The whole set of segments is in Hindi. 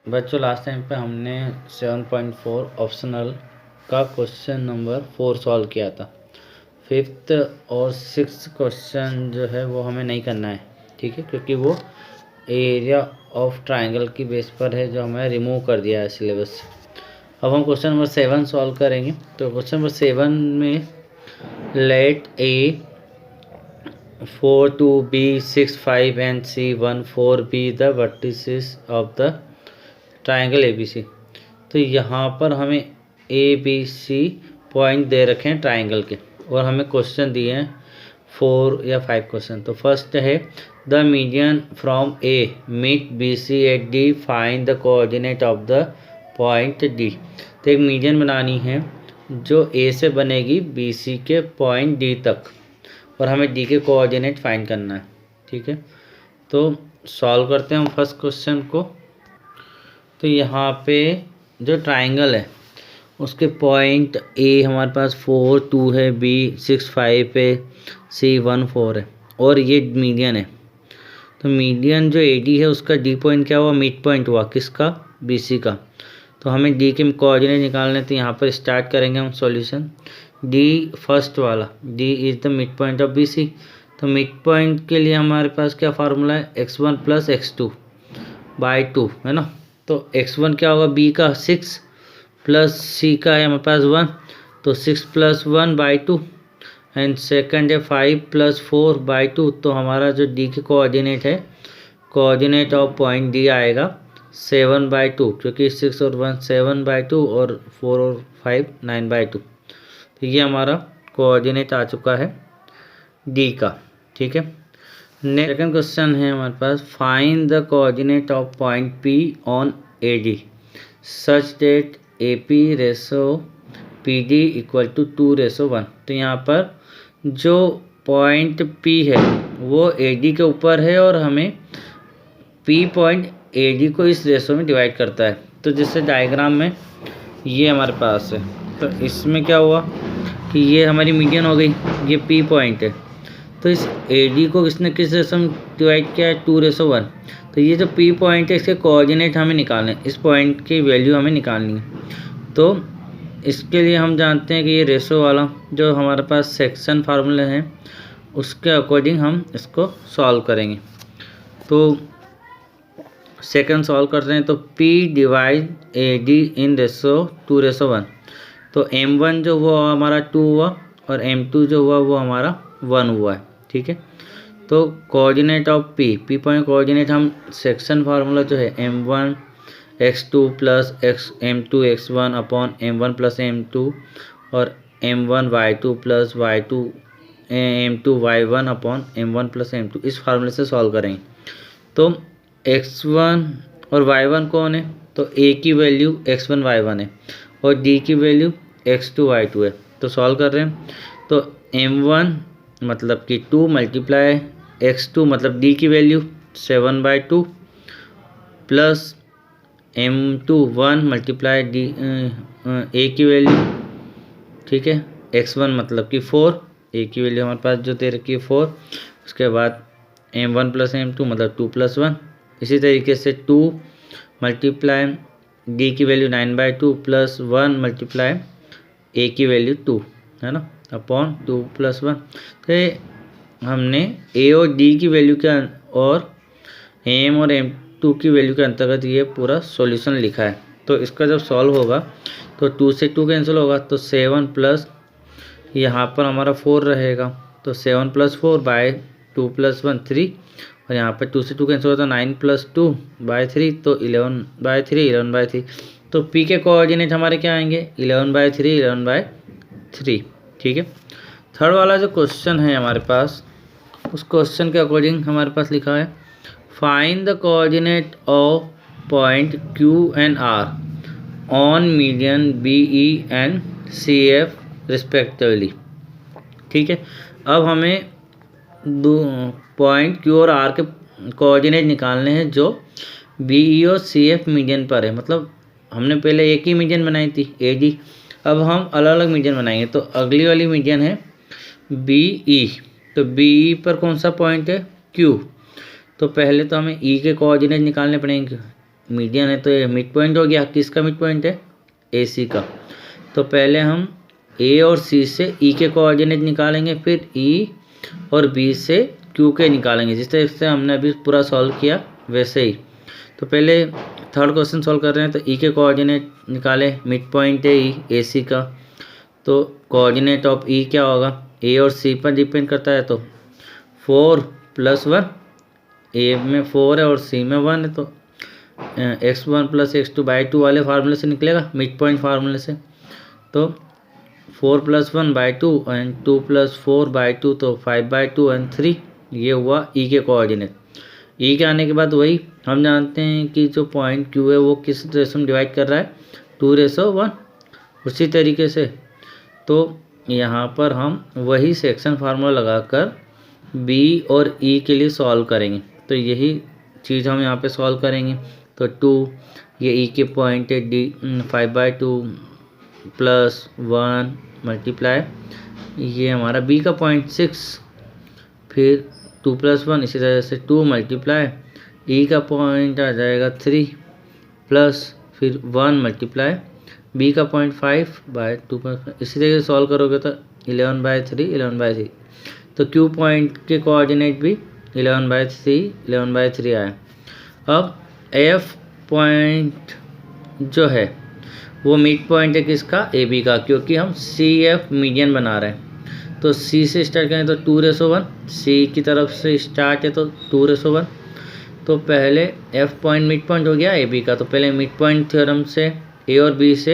बच्चों लास्ट टाइम पे हमने 7.4 ऑप्शनल का क्वेश्चन नंबर 4 सॉल्व किया था। 5th और 6th क्वेश्चन जो है वो हमें नहीं करना है, ठीक है, क्योंकि वो एरिया ऑफ ट्राइंगल की बेस पर है जो हमें रिमूव कर दिया है सिलेबस से। अब हम क्वेश्चन नंबर 7 सॉल्व करेंगे। तो क्वेश्चन नंबर 7 में late A 4 2 B 6 5 and C 1 4 be the vertices of the triangle ABC। तो यहाँ पर हमें ABC पॉइंट दे रखे हैं ट्राइंगल के और हमें क्वेश्चन दिए हैं 4 या 5 क्वेश्चन। तो फर्स्ट है the median from A meet BC at D, find the coordinate of the point D। तो एक मीडियन बनानी है जो A से बनेगी BC के पॉइंट D तक और हमें D के कोऑर्डिनेट फाइंड करना है, ठीक है। तो सॉल्व करते हैं हम फर्स्ट क्वेश्चन को। तो यहाँ पे जो ट्राइंगल है उसके पॉइंट A हमारे पास 4 2 है, B 6 5 है, C 1 4 है और ये मीडियन है। तो मीडियन जो AD है उसका D पॉइंट क्या हुआ, मिड पॉइंट हुआ किसका, BC का। तो हमें D के कोऑर्डिनेट निकालने, तो यहाँ पर स्टार्ट करेंगे हम सॉल्यूशन। D फर्स्ट वाला, D is the mid point of BC। तो मिड पॉइंट के लिए हमारे पास क्या फार्मूला है, x1 + x2 / 2 है ना। तो x1 क्या होगा, b का 6 प्लस c का है हमारे पास 1, तो 6 + 1 / 2 एंड सेकंड है 5 + 4 / 2। तो हमारा जो d के कोऑर्डिनेट है, कोऑर्डिनेट ऑफ पॉइंट d आएगा 7 / 2, क्योंकि 6 और 1 7 / 2 और 4 और 5 9 / 2। तो ये हमारा कोऑर्डिनेट आ चुका है d का, ठीक है। सेकंड क्वेश्चन है हमारे पास, find the coordinate of point P on AD such that AP ratio PD = 2:1। तो यहाँ पर जो पॉइंट P है वो AD के ऊपर है और हमें P पॉइंट AD को इस रेशो में डिवाइड करता है। तो जैसे डायग्राम में ये हमारे पास है, तो इसमें क्या हुआ कि ये हमारी मीडियन हो गई, ये P पॉइंट है। तो इस AD को किसने किस रेशो में डिवाइड किया है, 2:1। तो ये जो P पॉइंट है इसके कोऑर्डिनेट हमें निकालने हैं, इस पॉइंट की वैल्यू हमें निकालनी है। तो इसके लिए हम जानते हैं कि ये रेशो वाला जो हमारे पास सेक्शन फार्मूला है उसके अकॉर्डिंग हम इसको सॉल्व करेंगे। तो सेकंड सॉल्व करते हैं। तो P divide AD in ratio 2:1। तो M1 जो हुआ हमारा 2 हुआ और M2 जो हुआ वो हमारा 1 हुआ है, ठीक है। तो coordinate of P point coordinate हम सेक्शन फार्मूला जो है M1 x2 + M2 x1 upon M1 + M2 और M1 y2 + y2 M2 y1 upon M1 + M2, इस फार्मूले से सॉल्व करेंगे। तो x1 और y1 कौन है, तो A की वैल्यू x1 y1 है और D की वैल्यू x2 y2 है। तो सॉल्व कर रहे हैं। तो M1 मतलब कि 2 × x2 मतलब D की value 7/2 plus M2 1 × D A की वैल्यू, ठीक है, x1 मतलब कि 4, A की वैल्यू हमारे पास जो दे रखी है 4। उसके बाद M1 + M2 मतलब 2 + 1। इसी तरीके से 2 × D की वैल्यू 9/2 प्लस 1 × A की वैल्यू 2 है ना, अपॉन 2 + 1। तो हमने A और D की वैल्यू के और M और M2 की वैल्यू के अंतर्गत ये पूरा सॉल्यूशन लिखा है। तो इसका जब सॉल्व होगा तो 2 से 2 कैंसिल होगा, तो 7 प्लस यहाँ पर हमारा 4 रहेगा, तो 7 + 4 / 2 + 1 3 और यहाँ पर 2 से 2 कैंसिल होता है, 9 + 2 / 3 तो 11/3 11/3। तो P के कोऑर्डिनेट हमारे क्या आएंगे, 11/3 11/3, ठीक है। थर्ड वाला जो क्वेश्चन है हमारे पास, उस क्वेश्चन के अकॉर्डिंग हमारे पास लिखा है, find the coordinate of point Q and R on median BE and CF respectively, ठीक है। अब हमें दो पॉइंट Q और R के कोऑर्डिनेट निकालने हैं जो BE और CF मीडियन पर है। मतलब हमने पहले एक ही मीडियन बनाई थी AD, अब हम अलग अलग मीडियन बनाएंगे। तो अगली वाली मीडियन है BE, तो BE पर कौन सा पॉइंट है, Q। तो पहले तो हमें E के कोऑर्डिनेट निकालने पड़ेंगे। मीडियन है तो ये मिड पॉइंट हो गया। किसका मिड पॉइंट है? ए सी का। तो पहले हम ए और सी से ई के कोऑर्डिनेट निकालेंगे, फिर ई और बी से क्यू के निकालेंगे, जिस तरह से हमने अभी पूरा सॉल्व किया वैसे ही। तो पहले थर्ड क्वेश्चन सॉल्व कर रहे हैं, तो ई के कोऑर्डिनेट निकाले, मिड पॉइंट है ई ए सी का, तो कोऑर्डिनेट ऑफ ई क्या होगा? ए और सी पर डिपेंड करता है, तो 4 + 1, ए में 4 है और सी में 1 है, तो x1 + x2/2 वाले फार्मूले से निकलेगा, मिड पॉइंट फार्मूले से। तो 4 + 1/2 एंड 2 + 4/2, तो 5/2 एंड 3, ये हुआ ई के कोऑर्डिनेट। ई के आने के बाद वही हम जानते हैं कि जो पॉइंट क्यू है वो किस रेशो में डिवाइड कर रहा है? 2:1। उसी तरीके से तो यहाँ पर हम वही सेक्शन फार्मूला लगाकर बी और ई के लिए सॉल्व करेंगे। तो यही चीज़ हम यहाँ पे सॉल्व करेंगे। तो 2 ये ई के पॉइंट है, डी 5/2 + 1 मल्टीप्लाई ये हमारा बी का पॉइंट 6, फिर 2 + 1, इसी तरह से 2 मल्टीप्लाई ई का पॉइंट आ जाएगा 3 प्लस फिर 1 मल्टीप्लाई बी का पॉइंट 5/2, इसी तरीके से सॉल्व करोगे तो 11/3 11/3। तो क्यू पॉइंट के कोऑर्डिनेट भी 11/3 आए। अब एफ पॉइंट जो है वो मिड पॉइंट है किसका? ए बी का, क्योंकि हम सी एफ मीडियन बना रहे हैं। तो सी से स्टार्ट करें तो 2:1, सी की तरफ से स्टार्ट है तो 2:1। तो पहले एफ पॉइंट मिड पॉइंट हो गया ए बी का, तो पहले मिड पॉइंट थ्योरम से ए और बी से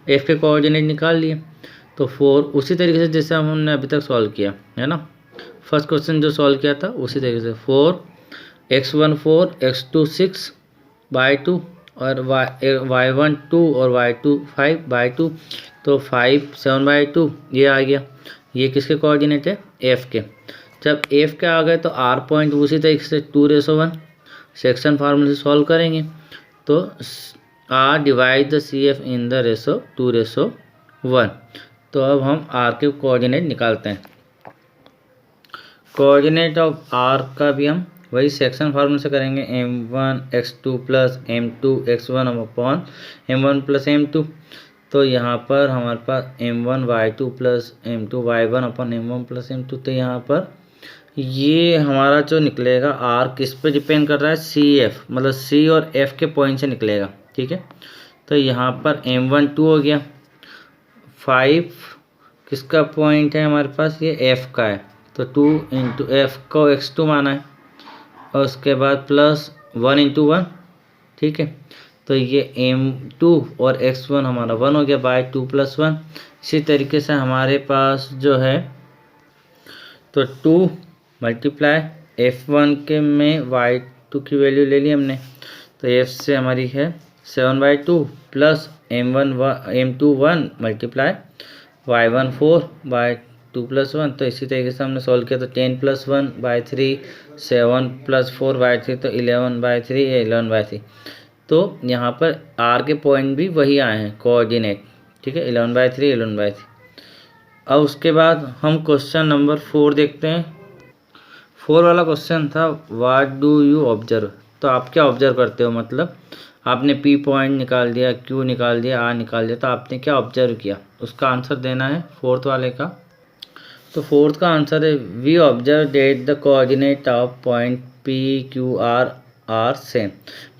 एफ के कोऑर्डिनेट निकाल लिए। तो 4 उसी तरीके से जैसे हमने अभी तक सॉल्व किया है ना, फर्स्ट क्वेश्चन जो सॉल्व किया था उसी तरीके से 4 x1 4 x2 6/2 और y1 2 और y2 5/2, तो 5 7/2 ये आ गया। ये किसके कोऑर्डिनेट है? एफ के। जब एफ के आ गए तो आर पॉइंट उसी तरीके से 2:1 सेक्शन फार्मूले से सॉल्व करेंगे। तो R divide the C F in the ratio 2:1। तो अब हम आर के कोऑर्डिनेट निकालते हैं। कोऑर्डिनेट ऑफ आर का भी हम वही सेक्शन फार्मूले से करेंगे, m1 x2 + m2 x1 upon m1 + m2। तो यहाँ पर हमारे पास m1 y2 + m2 y1 upon m1 + m2। तो यहाँ पर ये हमारा जो निकलेगा आर किस पे डिपेंड कर रहा है? सी एफ, मतलब सी और एफ के पॉइंट से निकलेगा। ठीक है, तो यहाँ पर m1 2 हो गया, 5 किसका पॉइंट है हमारे पास? ये एफ का है, तो 2 × एफ को x2 माना है, और उसके बाद +1 × 1। ठीक है, तो ये m2 और x1 हमारा 1 हो गया, बाय 2 + 1। इसी तरीके से हमारे पास जो है तो 2 मल्टीप्लाई f1 के में y2 की वैल्यू ले ली हमने, तो f से हमारी है 7/2 प्लस m2 1 मल्टीप्लाई y1 4/2 + 1। तो इसी तरीके से हमने सॉल्व किया, तो 10 + 1/3 7 + 4/3, तो 11/3 या 11/3। तो यहाँ पर r के पॉइंट भी वही आए हैं कोऑर्डिनेट। ठीक है, 11/3 11/3। अब उसके बाद हम क्वेश्चन नंबर 4 देखते हैं। 4 वाला क्वेश्चन था व्हाट डू यू ऑब्जर्व। तो आप क्या ऑब्जर्व करते हो, मतलब आपने P पॉइंट निकाल दिया, Q निकाल दिया, R निकाल दिया, तो आपने क्या ऑब्जर्व किया, उसका आंसर देना है 4th वाले का। तो 4th का आंसर है we observe that the coordinate of point P Q R are same,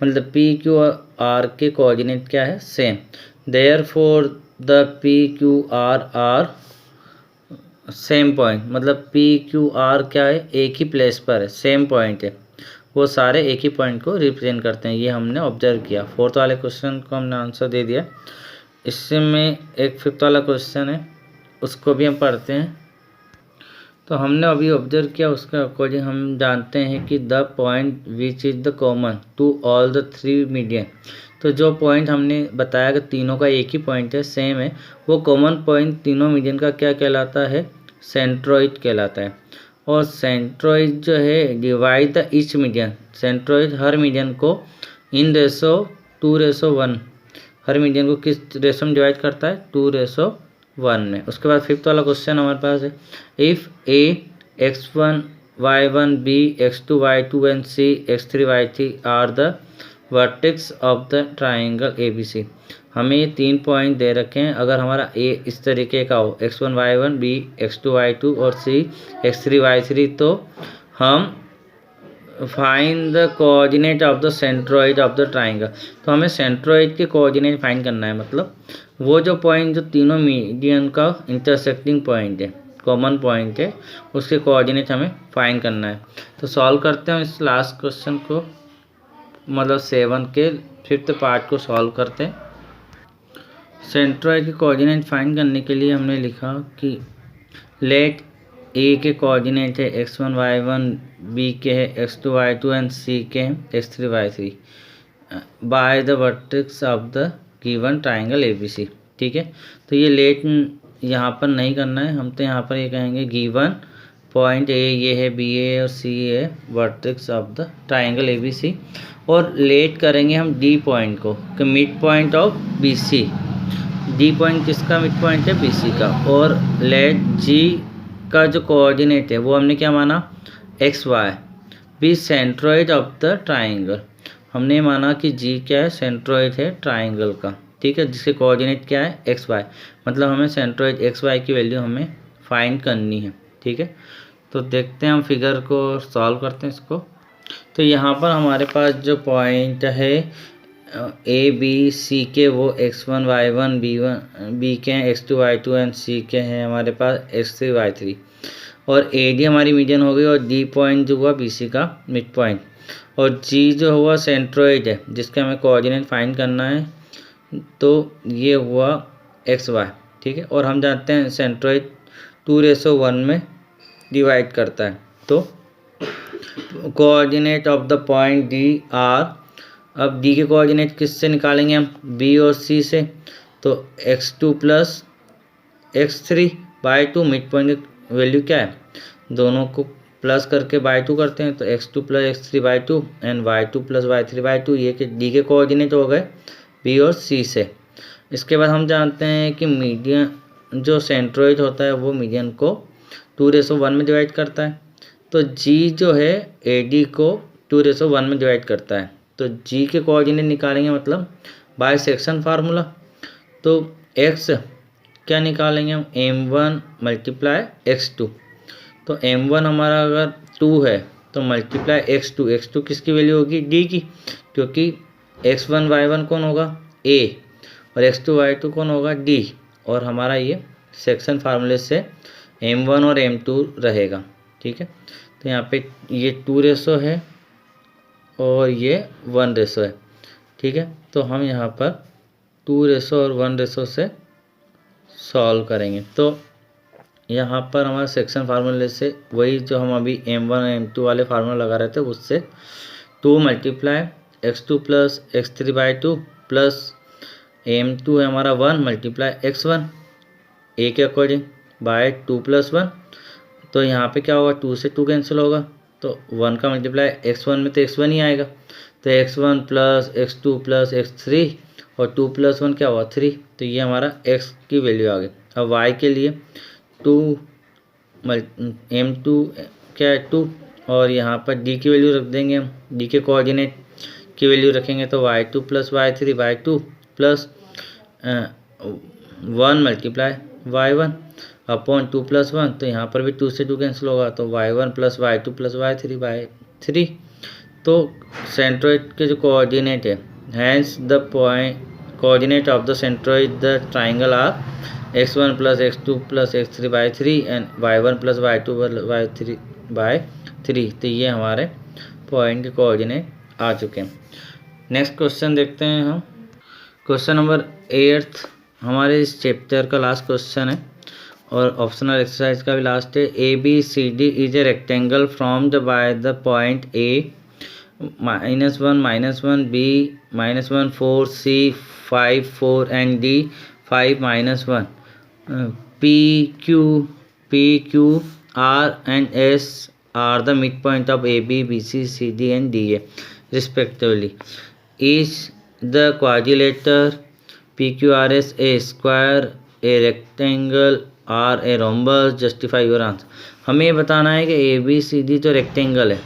मतलब P Q R के कोऑर्डिनेट क्या है? Same. Therefore the P Q R are same point, मतलब P Q R क्या है? एक ही प्लेस पर है, सेम पॉइंट है, वो सारे एक ही पॉइंट को रिप्रेजेंट करते हैं। ये हमने ऑब्जर्व किया। 4th वाले क्वेश्चन को हमने आंसर दे दिया। इससे में एक 5th वाला क्वेश्चन है, उसको भी हम पढ़ते हैं। तो हमने अभी ऑब्जर्व किया, उसके अकॉर्डिंग हम जानते हैं कि the point which is the common to all the 3 median. तो जो पॉइंट हमने बताया कि तीनों का एक ही पॉइंट है, सेम है, वो कॉमन पॉइंट तीनों मीडियन का क्या कहलाता है? सेंट्रोइड कहलाता है। और सेंट्रोइड जो है divide the each median, centroid her median को इन रेशो 2:1, हर मीडियन को किस रेशो में डिवाइड करता है? 2:1 में। उसके बाद 5th वाला क्वेश्चन हमारे पास है if A x1 y1 b x2 y2 and c x3 y3 are the vertex of the triangle ABC। हमें ये 3 पॉइंट दे रखे हैं। अगर हमारा ए इस तरीके का हो x1 y1, b x2 y2 और c x3 y3, तो हम find the coordinate of the centroid of the triangle. तो हमें सेंट्रोइड के कोऑर्डिनेट फाइंड करना है, मतलब वो जो पॉइंट जो तीनों मीडियन का इंटरसेक्टिंग पॉइंट है, कॉमन पॉइंट है, उसके कोऑर्डिनेट हमें फाइंड करना है। तो सॉल्व करते हैं इस लास्ट क्वेश्चन को, मतलब 7 के 5th पार्ट को सॉल्व करते हैं। सेंट्रोइड के कोऑर्डिनेट फाइंड करने के लिए हमने लिखा कि लेट ए के कोऑर्डिनेट है x1 y1, बी के है x2 y2 एंड सी के हैं x3 y3 by the vertex of the given triangle ABC। ठीक है, तो ये लेट यहाँ पर नहीं करना है, हम तो यहाँ पर ये कहेंगे गिवन पॉइंट ए ये है, बी ए और सी है vertex of the triangle ABC, और लेट करेंगे हम डी पॉइंट को कि mid point of BC। D point किसका मिड पॉइंट है? BC का। और लेट जी का जो कोऑर्डिनेट है वो हमने क्या माना? XY be centroid of the triangle. हमने माना कि जी क्या है? सेंट्रोइड है ट्राइंगल का। ठीक है, जिसके कोऑर्डिनेट क्या है? XY। मतलब हमें सेंट्रोइड XY की वैल्यू हमें फाइंड करनी है। ठीक है, तो देखते हैं हम फिगर को सॉल्व करते हैं इसको। तो यहाँ पर हमारे पास जो पॉइंट है ABC के वो x1 y1 b के हैं, x2 y2 एंड c के हैं हमारे पास x3 y3, और AD हमारी मीडियन हो गई, और D पॉइंट जो हुआ BC का मिड पॉइंट, और G जो हुआ सेंट्रोइड है जिसके हमें कोऑर्डिनेट फाइंड करना है, तो ये हुआ XY। ठीक है, और हम जानते हैं सेंट्रोइड 2:1 में डिवाइड करता है। तो coordinate of the point D are, अब D के कोऑर्डिनेट किससे निकालेंगे हम? B और C से। तो x2 plus x3 by 2, midpoint की वैल्यू क्या है? दोनों को प्लस करके बाई 2 करते हैं, तो x2 plus x3 by 2 and y2 plus y3 by 2। ये कि D के कोऑर्डिनेट हो गए B और C से। इसके बाद हम जानते हैं कि मीडियन जो सेंट्रोइड होता है वो मीडियन को 2:1 में डिवाइड करता है। तो G जो है AD को 2:1 में डिवाइड करता है। तो G के कोऑर्डिनेट निकालेंगे, मतलब बाय सेक्शन फार्मूला। तो x क्या निकालेंगे हम? m1 multiply x2। तो m1 हमारा अगर 2 है तो मल्टीप्लाई x2 किसकी वैल्यू होगी? D की, क्योंकि x1 y1 कौन होगा? A, और x2 y2 कौन होगा? D। और हमारा ये सेक्शन फार्मूले से m1 और m2 रहेगा। ठीक है, तो यहाँ पे ये 2 है और ये 1 है। ठीक है, तो हम यहाँ पर 2 और 1 से सॉल्व करेंगे। तो यहाँ पर हमारा सेक्शन फार्मूले से वही जो हम अभी m1 m2 वाले फार्मूला लगा रहे थे उससे 2 multiply x2 plus x3 by 2 plus m2 है हमारा 1 मल्टीप्लाई x1 a के अकॉर्डिंग बाय 2 प्लस 1। तो यहाँ पे क्या होगा? 2 से 2 कैंसिल होगा, तो 1 का मल्टीप्लाई x1 में तो x1 ही आएगा। तो x1 plus x2 plus x3 और 2 प्लस 1 क्या हुआ? 3। तो ये हमारा x की वैल्यू आ गई। अब y के लिए 2 m2 क्या है? 2, और यहाँ पर d की वैल्यू रख देंगे हम। d के कोऑर्डिनेट की वैल्यू रखेंगे तो y2 plus y3 by 2 plus 1 multiply y1 upon 2 plus 1। तो यहाँ पर भी 2 से 2 कैंसिल होगा, तो y1 plus y2 plus y3 by 3। तो सेंट्रोइड के जो कोऑर्डिनेट है, hence the point coordinate of the centroid the triangle are x1 plus x2 plus x3 by 3 and y1 plus y2 by 3 by 3। तो ये हमारे पॉइंट के कोऑर्डिनेट आ चुके हैं। नेक्स्ट क्वेश्चन देखते हैं हम। क्वेश्चन नंबर 8 हमारे इस चैप्टर का लास्ट क्वेश्चन है और ऑप्शनल एक्सरसाइज का भी लास्ट है। ABCD is a rectangle from the by the point A -1 -1 B -1 4 C 5 4 and D 5 -1 PQ R and S are the midpoint of AB, BC, CD and DA respectively. Is the quadrilateral PQRS a square, a rectangle or a rhombus? Justify your answer. हमें बताना है कि ABCD जो रेक्टेंगल है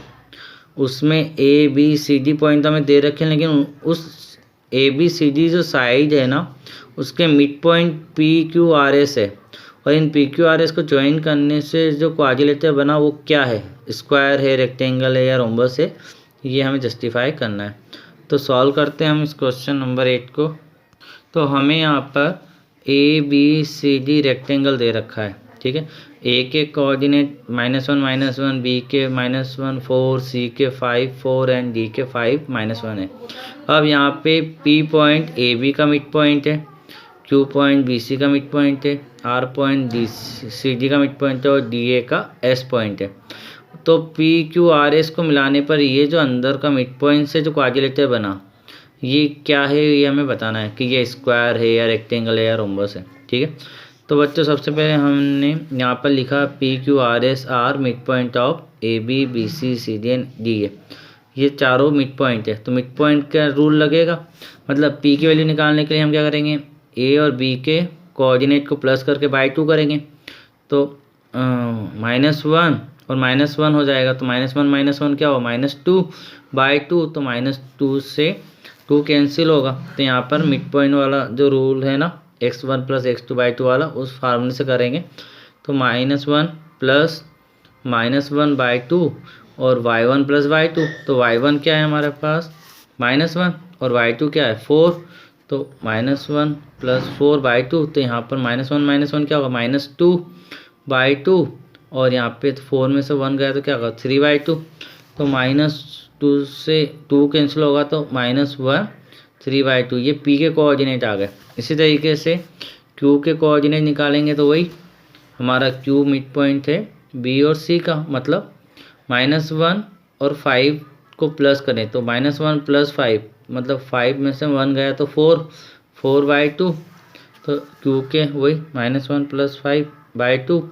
उसमें A B C D point हमें दे रखे हैं, लेकिन उस ए बी सी डी जो साइड है ना उसके midpoint P Q R S है, और इन पी क्यू आर एस को ज्वाइन करने से जो क्वाड्रिलेटरल बना वो क्या है, स्क्वायर है, रेक्टेंगल है या रोम्बस है, ये हमें जस्टिफाई करना है। तो सॉल्व करते हैं हम इस क्वेश्चन नंबर 8 को। तो हमें यहाँ पर A B C D rectangle दे रखा है, ठीक है। ए के कोऑर्डिनेट -1 बी के -1 4, सी के 5 4 एंड डी के 5 -1 है। अब यहाँ पे पी पॉइंट ए बी का मिड पॉइंट है, क्यू पॉइंट बी सी का मिड पॉइंट है, R point D C D का मिड पॉइंट है और डी ए का एस पॉइंट है। तो पी क्यू आर एस को मिलाने पर ये जो अंदर का मिड पॉइंट से जो क्वाड्रिलेटरल बना ये क्या है, ये हमें बताना है कि ये स्क्वायर है या रेक्टेंगल है या रोम्बस है, ठीक है। तो बच्चों सबसे पहले हमने यहाँ पर लिखा P Q R S are midpoint of A B B C C D and D A, ये चारों मिड पॉइंट है। तो मिड पॉइंट का रूल लगेगा, मतलब पी की वैल्यू निकालने के लिए हम क्या करेंगे, ए और बी के कोऑर्डिनेट को प्लस करके बाई 2 करेंगे, तो -1 और -1 हो जाएगा, तो -1 क्या होगा -2/2, तो -2 से 2 कैंसिल होगा। तो यहाँ पर मिड पॉइंट वाला जो रूल है ना x1 + x2/2 वाला, उस फार्मूले से करेंगे। तो -1 प्लस -1/2 और y1 + y2, तो y1 क्या है हमारे पास -1 और y2 क्या है 4, तो -1 + 4/2, तो यहाँ पर -1 क्या होगा -2/2, और यहाँ पे 4 में से 1 गया तो क्या होगा 3/2, तो -2 से 2 कैंसिल होगा, तो -1 3/2, ये पी के कोऑर्डिनेट आ गए। इसी तरीके से क्यू के कोऑर्डिनेट निकालेंगे, तो वही हमारा क्यू मिड पॉइंट है बी और सी का, मतलब -1 और 5 को प्लस करें तो -1 + 5, मतलब 5 में से 1 गया तो 4/2, तो क्यू के वही -1 + 5/2,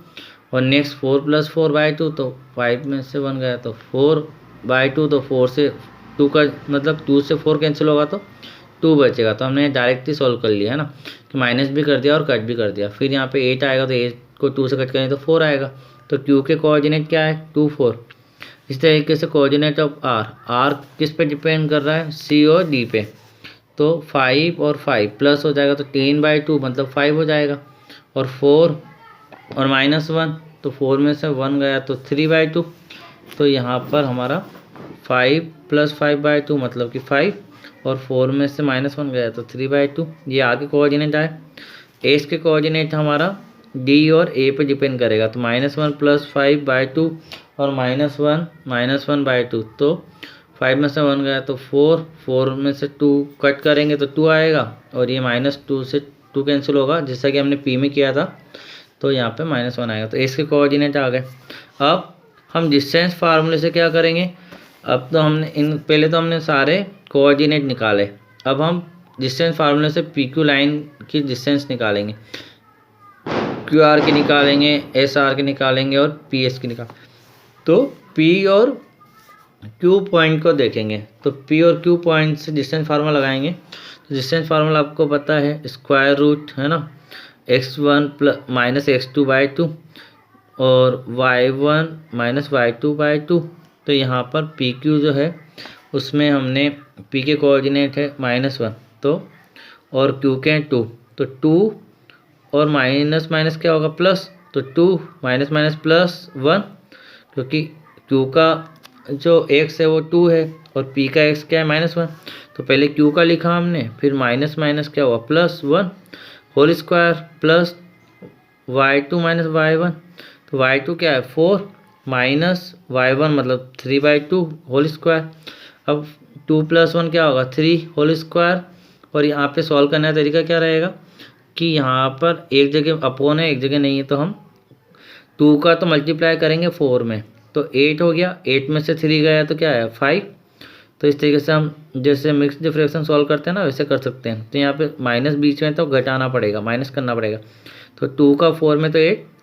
और नेक्स्ट 4 + 4/2, तो 5 में से 1 गया तो 4/2, तो 4 से 2 का मतलब 2 से 4 कैंसिल होगा तो 2 बचेगा। तो हमने डायरेक्टली सॉल्व कर लिया है ना, कि माइनस भी कर दिया और कट भी कर दिया। फिर यहाँ पे 8 आएगा, तो 8 को 2 से कट करेंगे तो 4 आएगा। तो क्यू के कोऑर्डिनेट क्या है 2 4। इस तरीके से कोऑर्डिनेट ऑफ आर किस पे डिपेंड कर रहा है, सी और डी पे। तो 5 और 5 प्लस हो जाएगा तो 10/2 मतलब 5 हो जाएगा, और 4 और -1, तो 4 में से 1 गया तो 3/2, तो यहाँ पर हमारा 5 + 5/2 मतलब कि 5, और 4 में से -1 गया तो 3/2, ये आर के कोऑर्डिनेट आए। एस के कोऑर्डिनेट हमारा डी और ए पे डिपेंड करेगा, तो -1 + 5/2 और -1/2, तो 5 में से 1 गया तो 4 में से 2 कट करेंगे तो 2 आएगा, और ये -2 से 2 कैंसिल होगा, जैसा कि हमने पी में किया था, तो यहाँ पे -1 आएगा। तो एस के कोऑर्डिनेट आ गए। अब हम डिस्टेंस फार्मूले से क्या करेंगे, अब तो हमने पहले तो हमने सारे कोऑर्डिनेट निकाले, अब हम डिस्टेंस फार्मूले से पी क्यू लाइन की डिस्टेंस निकालेंगे, क्यू आर की निकालेंगे, एस आर की निकालेंगे और पी एस की निकालेंगे। तो पी और क्यू पॉइंट को देखेंगे, तो पी और क्यू पॉइंट से डिस्टेंस फार्मूला लगाएंगे। तो डिस्टेंस फार्मूला आपको पता है स्क्वायर रूट है ना, x1 - x2/2 और y1 - y2/2। तो यहाँ पर पी क्यू जो है उसमें हमने पी के कोऑर्डिनेट है -1, तो और क्यू के 2, तो 2 और माइनस क्या होगा प्लस, तो 2 -+1, क्योंकि क्यू का जो x है वो 2 है और p का x क्या है -1, तो पहले q का लिखा हमने, फिर माइनस क्या हुआ +1 whole square plus y2 - y1, तो y2 क्या है 4 माइनस y1 मतलब 3/2 होल स्क्वायर। अब 2 + 1 क्या होगा 3 होल स्क्वायर, और यहाँ पे सॉल्व करने का तरीका क्या रहेगा कि यहाँ पर एक जगह अपॉन है एक जगह नहीं है, तो हम 2 का तो मल्टीप्लाई करेंगे 4 में, तो 8 हो गया, 8 में से 3 गया तो क्या है 5। तो इस तरीके से हम जैसे मिक्स्ड फ्रैक्शन सॉल्व करते हैं ना वैसे कर सकते हैं। तो यहाँ पे माइनस बीच में तो घटाना पड़ेगा, माइनस करना पड़ेगा, तो 2 का 4 में तो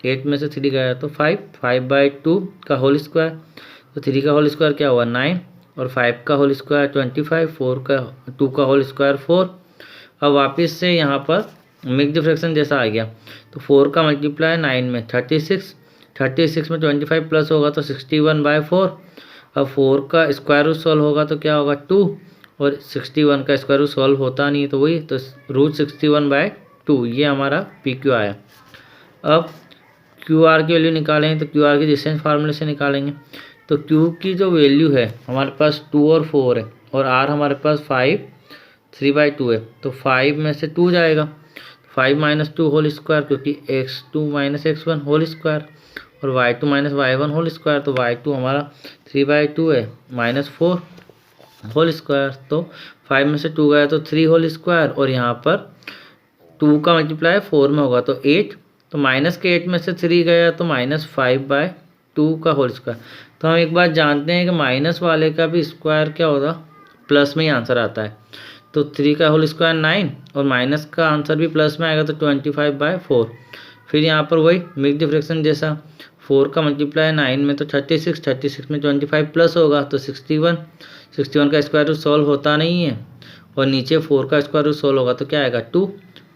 8 में से 3 गया तो 5/2 का होल स्क्वायर, तो 3 का होल स्क्वायर क्या हुआ 9, और 5 का होल स्क्वायर 25, 2 का होल स्क्वायर 4। अब वापस से यहाँ पर मिक्स्ड फ्रैक्शन जैसा आ गया, तो 4 का मल्टीप्लाई 9 में 36 में 25 प्लस होगा तो 61/4। अब 4 का स्क्वायर रूट सॉल्व होगा तो क्या होगा 2, और 61 का स्क्वायर रूट सॉल्व होता नहीं है तो वही, तो √61/2 ये हमारा पी क्यू आया। अब क्यू आर की वैल्यू निकालेंगे तो क्यू आर की डिस्टेंस फार्मूले से निकालेंगे। तो क्यू की जो वैल्यू है हमारे पास 2 और 4 है, और आर हमारे पास 5 3/2 है, तो 5 में से 2 जाएगा, 5 - 2 होल स्क्वायर, क्योंकि x2 - x1 होल स्क्वायर, और y2 - y1 होल स्क्वायर, तो y2 हमारा 3/2 है -4 होल स्क्वायर, तो 5 में से 2 गया तो 3 होल स्क्वायर, और यहाँ पर 2 का मल्टीप्लाई 4 में होगा तो 8, तो माइनस के 8 में से 3 गया तो -5/2 का होल स्क्वायर। तो हम एक बात जानते हैं कि माइनस वाले का भी स्क्वायर क्या होगा, प्लस में ही आंसर आता है। तो 3 का होल स्क्वायर 9, और माइनस का आंसर भी प्लस में आएगा तो 25/4। फिर यहाँ पर वही मिक्स डिफ्रेक्शन जैसा, 4 का मल्टीप्लाई 9 में तो 36, 36 में 25 प्लस होगा तो 61, 61 का स्क्वायर रूट सॉल्व होता नहीं है, और नीचे 4 का स्क्वायर रूट सॉल्व होगा तो क्या आएगा 2।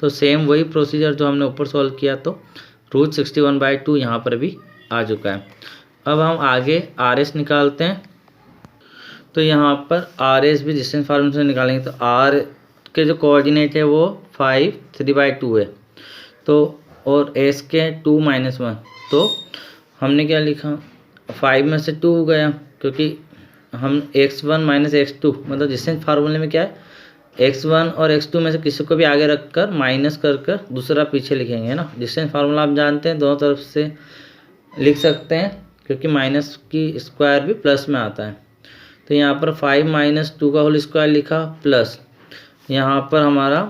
तो सेम वही प्रोसीजर जो हमने ऊपर सॉल्व किया, तो √61/2 यहाँ पर भी आ चुका है। अब हम आगे RS निकालते हैं। तो यहाँ पर RS भी डिस्टेंस फार्मूले से निकालेंगे, तो R के जो कोऑर्डिनेट है वो 5 3/2 है, तो और S के 2 - 1, तो हमने क्या लिखा, 5 में से 2 गया, क्योंकि हम x1 - x2 मतलब डिस्टेंस फार्मूले में क्या है, x1 और x2 में से किसी को भी आगे रखकर माइनस कर दूसरा पीछे लिखेंगे, है ना। डिस्टेंस फार्मूला आप जानते हैं, दोनों तरफ से लिख सकते हैं, क्योंकि माइनस की स्क्वायर भी प्लस में आता है। तो यहाँ पर 5 - 2 का होल स्क्वायर लिखा, प्लस यहाँ पर हमारा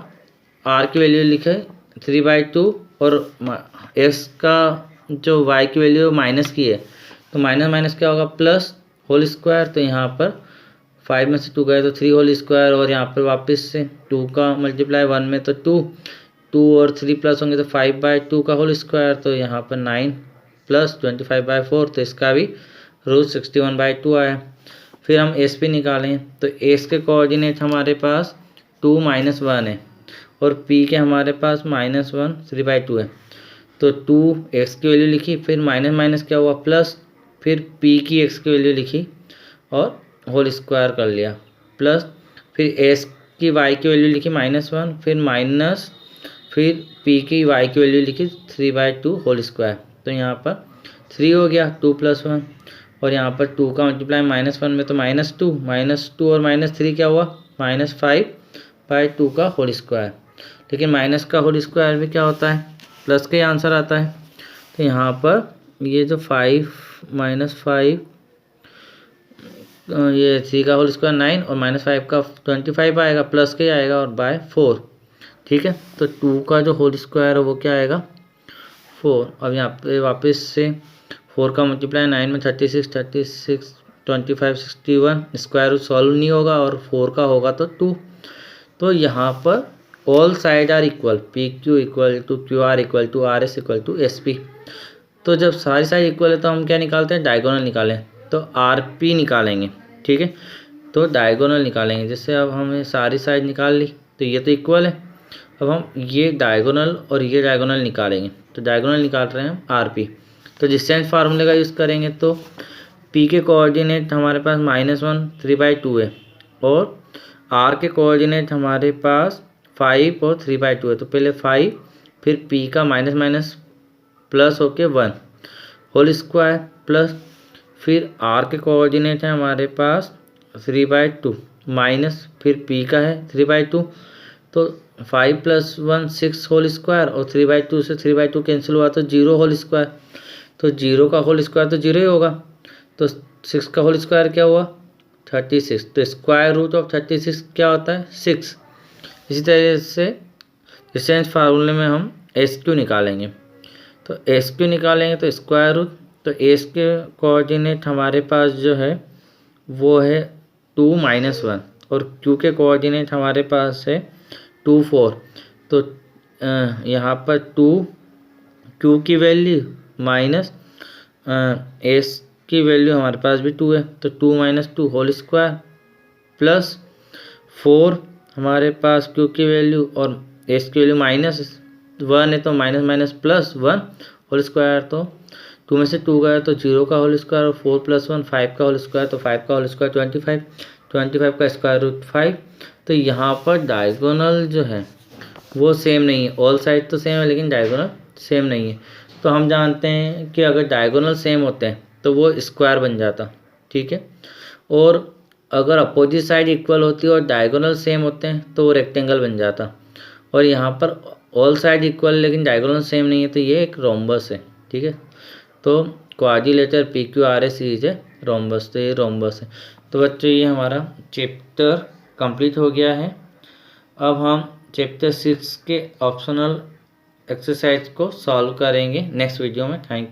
r की वैल्यू लिखे 3/2, और x का जो y की वैल्यू माइनस की है, तो माइनस क्या होगा, प्लस होल स्क्वायर। तो यहाँ पर 5 में से 2 गए तो 3 होल स्क्वायर, और यहाँ पर वापस से 2 का मल्टीप्लाई 1 में तो 2 और 3 प्लस होंगे तो 5/2 का होल स्क्वायर, तो यहाँ पर 9 + 25/4, तो इसका भी √61/2 आया। फिर हम एस पी निकालें, तो एस के कोऑर्डिनेट हमारे पास 2 - 1 है, और पी के हमारे पास -1 3/2 है, तो 2 एक्स की वैल्यू लिखी, फिर माइनस क्या हुआ प्लस, फिर पी की एक्स की वैल्यू लिखी और होल स्क्वायर कर लिया, प्लस फिर एस की वाई की वैल्यू लिखी -1, फिर माइनस, फिर पी की वाई की वैल्यू लिखी 3/2 होल स्क्वायर। तो यहाँ पर 3 हो गया, 2 + 1, और यहाँ पर 2 का मल्टीप्लाई -1 में तो -2 और -3 क्या हुआ, -5/2 का होल स्क्वायर। लेकिन माइनस का होल स्क्वायर भी क्या होता है, प्लस का ही आंसर आता है। तो यहाँ पर ये जो 5 - 5, ये 3 का होल स्क्वायर 9, और -5 का 25 आएगा, प्लस का ही आएगा, और बाय 4, ठीक है। तो 2 का जो होल स्क्वायर है वो क्या आएगा 4। अब यहाँ पे वापस से 4 का मल्टीप्लाई 9 में 36, 25 61, स्क्वायर रूट सॉल्व नहीं होगा, और 4 का होगा तो 2। तो यहाँ पर all side are equal, PQ = QR = RS = SP। तो जब सारी साइड इक्वल है तो हम क्या निकालते हैं, डायगोनल निकालें, तो RP निकालेंगे, ठीक है। तो डायगोनल निकालेंगे, जैसे अब हमें सारी साइड निकाल ली, तो ये तो इक्वल है। अब हम ये डायगोनल और ये डायगोनल निकालेंगे, तो डायगोनल निकाल रहे हैं हम RP। तो डिस्टेंस फार्मूले का यूज़ करेंगे, तो P के कोऑर्डिनेट हमारे पास -1 3/2 है, और R के कोऑर्डिनेट हमारे पास 5 और 3/2 है। तो पहले 5, फिर P का माइनस प्लस होके 1 होल स्क्वायर, प्लस फिर R के कोऑर्डिनेट है हमारे पास 3/2 माइनस, फिर P का है 3/2, तो 5 + 1 6 होल स्क्वायर, और 3/2 से 3/2 कैंसिल हुआ तो 0 होल स्क्वायर, तो 0 का होल स्क्वायर तो 0 ही होगा, तो 6 का होल स्क्वायर क्या हुआ 36, तो स्क्वायर रूट ऑफ 36 क्या होता है 6। इसी तरह से डिस्टेंस फार्मूले में हम SQ निकालेंगे, तो SQ निकालेंगे तो स्क्वायर रूट, तो एस के कोऑर्डिनेट हमारे पास जो है वो है 2 - 1, और Q के कोऑर्डिनेट हमारे पास है 2 4। तो यहाँ पर 2 Q की वैल्यू माइनस S की वैल्यू हमारे पास भी 2 है, तो 2 - 2 होल स्क्वायर, प्लस 4 हमारे पास Q की वैल्यू और S की वैल्यू -1 है, तो माइनस प्लस 1 होल स्क्वायर, तो 2 में से 2 गया तो 0 का होल स्क्वायर, और 4 + 1 5 का होल स्क्वायर, तो 5 का होल स्क्वायर 25, 25 का स्क्वायर रूट 5। तो यहाँ पर डायगोनल जो है वो सेम नहीं है, ऑल साइड तो सेम है लेकिन डायगोनल सेम नहीं है। तो हम जानते हैं कि अगर डायगोनल सेम होते हैं तो वो स्क्वायर बन जाता, ठीक है। और अगर अपोजिट साइड इक्वल होती है और डायगोनल सेम होते हैं तो वो रेक्टेंगल बन जाता। और यहाँ पर ऑल साइड इक्वल लेकिन डायगोनल सेम नहीं है तो ये एक रोम्बस है, ठीक है। तो क्वाड्रिलेटरल PQRS सीरीज है रोम्बस, तो ये रोम्बस है। तो बच्चों ये हमारा चैप्टर कंप्लीट हो गया है। अब हम चैप्टर 6 के ऑप्शनल एक्सरसाइज को सॉल्व करेंगे नेक्स्ट वीडियो में। Thank you.